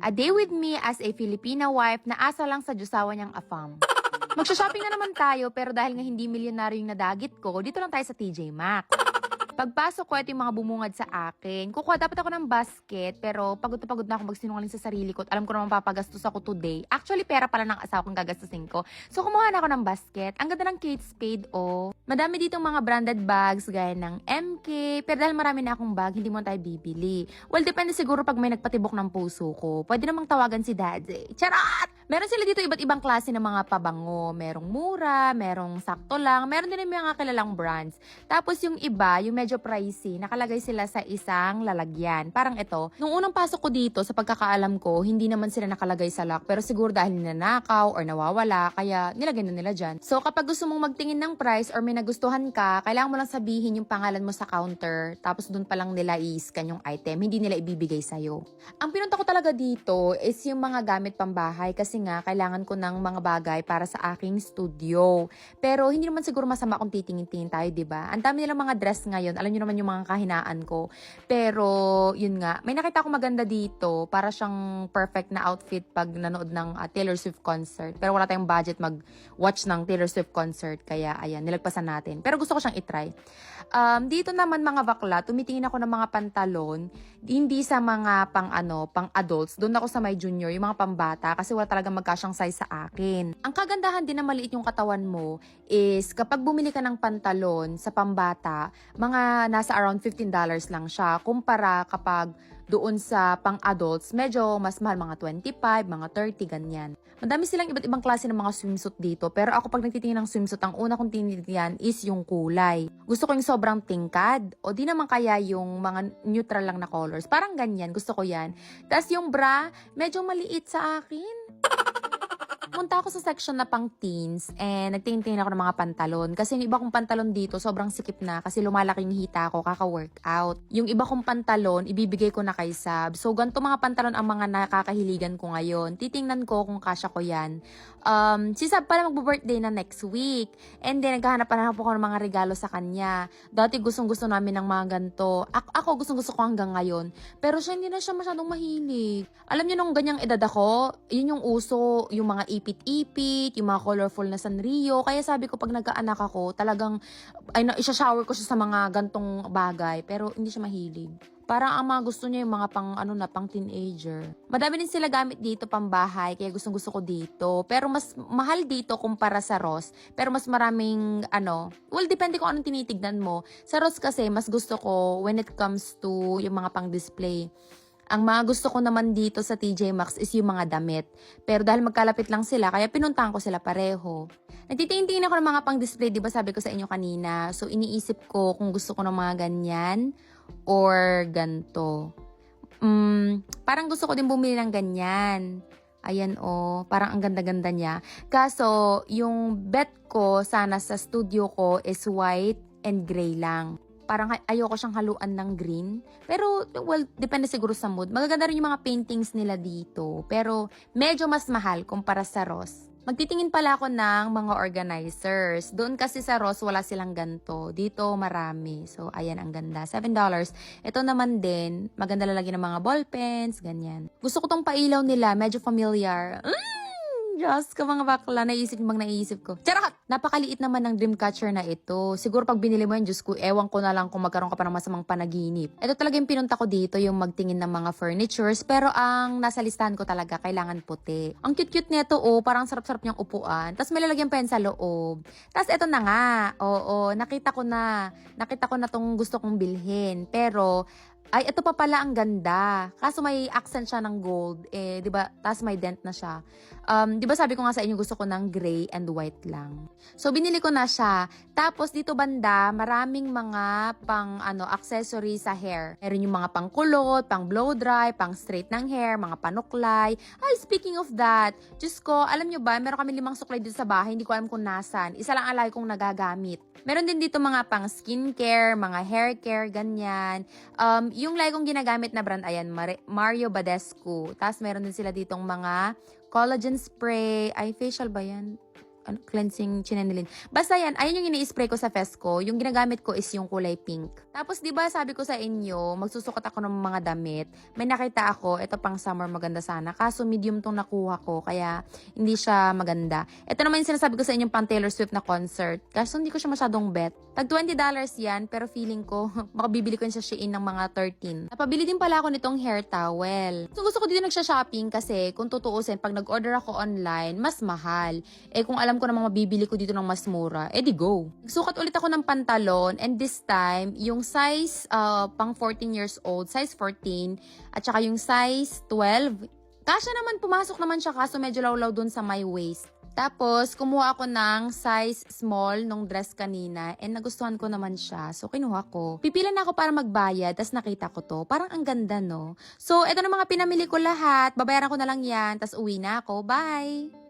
A day with me as a Filipina wife na asa lang sa Diyosawa niyang afam. Magsha-shopping na naman tayo pero dahil nga hindi milyonaryo yung nadagit ko, dito lang tayo sa TJ Maxx. Pagpasok ko, ito yung mga bumungad sa akin. Kukuha dapat ako ng basket, pero pagod na ako magsinungaling sa sarili ko. At alam ko naman papagastos ako today. Actually, pera pala ng asawa kong gagastusin ko. So, kumuha na ako ng basket. Ang ganda ng Kate Spade, oh. Madami ditong mga branded bags, gaya ng MK. Pero dahil marami na akong bag, hindi mo tayo bibili. Well, depende siguro pag may nagpatibok ng puso ko. Pwede namang tawagan si Daddy. Charot! Meron sila dito iba't ibang klase ng mga pabango. Merong mura, merong sakto lang, meron din yung mga kilalang brands. Tapos yung iba, yung medyo pricey, nakalagay sila sa isang lalagyan. Parang ito, nung unang pasok ko dito, sa pagkakaalam ko, hindi naman sila nakalagay sa lock. Pero siguro dahil ninanakaw or nawawala, kaya nilagay na nila dyan. So kapag gusto mong magtingin ng price or may nagustuhan ka, kailangan mo lang sabihin yung pangalan mo sa counter. Tapos dun pa lang nila i-scan yung item, hindi nila ibibigay sa'yo. Ang pinunta ko talaga dito is yung mga gamit pambahay kasi nga kailangan ko ng mga bagay para sa aking studio. Pero hindi naman siguro masama kung titingin-tingin tayo, 'di ba? Ang dami nilang mga dress ngayon. Alam niyo naman yung mga kahinaan ko. Pero yun nga, may nakita ko maganda dito para siyang perfect na outfit pag nanood ng Taylor Swift concert. Pero wala tayong budget mag-watch ng Taylor Swift concert kaya ayan, nilagpasan natin. Pero gusto ko siyang i-try. Dito naman mga bakla, tumitingin ako ng mga pantalon, hindi sa mga pang adults. Doon ako sa may junior, yung mga pambata kasi wala talagang magkasyang size sa akin. Ang kagandahan din na maliit yung katawan mo is kapag bumili ka ng pantalon sa pambata, mga nasa around $15 lang siya. Kumpara kapag doon sa pang-adults, medyo mas mahal, mga 25, mga 30, ganyan. Madami silang iba't ibang klase ng mga swimsuit dito, pero ako pag nagtitingin ng swimsuit, ang una kong tinitingnan is yung kulay. Gusto ko yung sobrang tingkad, o di naman kaya yung mga neutral lang na colors. Parang ganyan, gusto ko yan. Tapos yung bra, medyo maliit sa akin. Punta ako sa section na pang teens and nagtingin-tingin ako ng mga pantalon. Kasi yung iba kong pantalon dito, sobrang sikip na kasi lumalaking hita ko kaka-workout. Yung iba kong pantalon, ibibigay ko na kay Sab. So, ganito mga pantalon ang mga nakakahiligan ko ngayon. Titingnan ko kung kasya ko yan. Si Sab pala magbo-birthday na next week. And then, naghahanap pa ako ng mga regalo sa kanya. Dati gustong-gusto namin ng mga ganito. Ako gustong-gusto ko hanggang ngayon. Pero siya hindi na siya masyadong mahilig. Alam niyo nung ganyang edad ako, yun yung uso, yung mga ipit-ipit, yung mga colorful na Sanrio. Kaya sabi ko pag nagkaanak ako, talagang isa-shower ko siya sa mga gantong bagay. Pero hindi siya mahilig. Parang ang mga gusto niya yung mga pang teenager. Madami din sila gamit dito pambahay, kaya gustong-gusto ko dito. Pero mas mahal dito kumpara sa Ross. Pero mas maraming well, depende kung anong tinitignan mo. Sa Ross kasi, mas gusto ko when it comes to yung mga pang-display. Ang mga gusto ko naman dito sa TJ Maxx is yung mga damit. Pero dahil magkalapit lang sila, kaya pinuntahan ko sila pareho. Nagtitingin-tingin ako ng mga pang-display, di ba sabi ko sa inyo kanina? So, iniisip ko kung gusto ko ng mga ganyan or ganto. Parang gusto ko din bumili ng ganyan. Ayan parang ang ganda-ganda niya. Kaso, yung bet ko sana sa studio ko is white and gray lang. Parang ayoko siyang haluan ng green. Pero, well, depende siguro sa mood. Magaganda rin yung mga paintings nila dito. Pero, medyo mas mahal kumpara sa Ross. Magtitingin pala ako ng mga organizers. Doon kasi sa Ross, wala silang ganto. Dito, marami. So, ayan, ang ganda. $7. Ito naman din, maganda lalagyan ng mga ballpens, ganyan. Gusto ko tong pailaw nila, medyo familiar. Diyos ka mga bakla, naisip ko. Charot! Napakaliit naman ng Dreamcatcher na ito. Siguro pag binili mo yan, Diyos ko, ewan ko na lang kung magkaroon ka pa ng masamang panaginip. Ito talaga yung pinunta ko dito, yung magtingin ng mga furnitures. Pero ang nasa listahan ko talaga, kailangan puti. Ang cute-cute nito, parang sarap-sarap niyang upuan. Tapos may lalagyan pa yan sa loob. Tapos ito na nga, nakita ko na tong gusto kong bilhin. Pero, ay, ito pa pala ang ganda. Kaso may accent siya ng gold. Di ba? Tapos may dent na siya. Di ba sabi ko nga sa inyo gusto ko ng gray and white lang. So, binili ko na siya. Tapos, dito banda, maraming mga accessory sa hair. Meron yung mga pang kulot, pang blow dry, pang straight ng hair, mga panuklay. Ay, speaking of that, Diyos ko, alam nyo ba, meron kami 5 suklay dito sa bahay. Hindi ko alam kung nasan. Isa lang alay kong nagagamit. Meron din dito mga pang skincare, mga hair care, ganyan. Yung lagi kong ginagamit na brand, ayan, Mario Badescu. Tapos meron din sila ditong mga collagen spray. Ay, facial ba yan? cleansing chinenilin. Basta yan, ayun yung ini-spray ko sa face ko. Yung ginagamit ko is yung kulay pink. Tapos, di ba sabi ko sa inyo, magsusukat ako ng mga damit. May nakita ako, ito pang summer maganda sana. Kaso medium tong nakuha ko, kaya hindi siya maganda. Ito naman yung sinasabi ko sa inyo pang Taylor Swift na concert. Kaso hindi ko siya masyadong bet. Tag $20 yan, pero feeling ko, makabibili ko yun sa Shein ng mga 13. Napabili din pala ako nitong hair towel. So, gusto ko dito nagsha-shopping kasi kung tutuusin, pag nag-order ako online, mas mahal. Eh kung alam ko namang mabibili ko dito ng mas mura, di go. Nagsukat ulit ako ng pantalon and this time, yung size pang 14 years old, size 14, at saka yung size 12, kasya naman, pumasok naman siya kaso medyo lawlaw dun sa my waist. Tapos, kumuha ako ng size small nung dress kanina and nagustuhan ko naman siya. So, kinuha ko. Pipila na ako para magbayad, tas nakita ko to. Parang ang ganda, no? So, eto na mga pinamili ko lahat. Babayaran ko na lang yan, tas uwi na ako. Bye!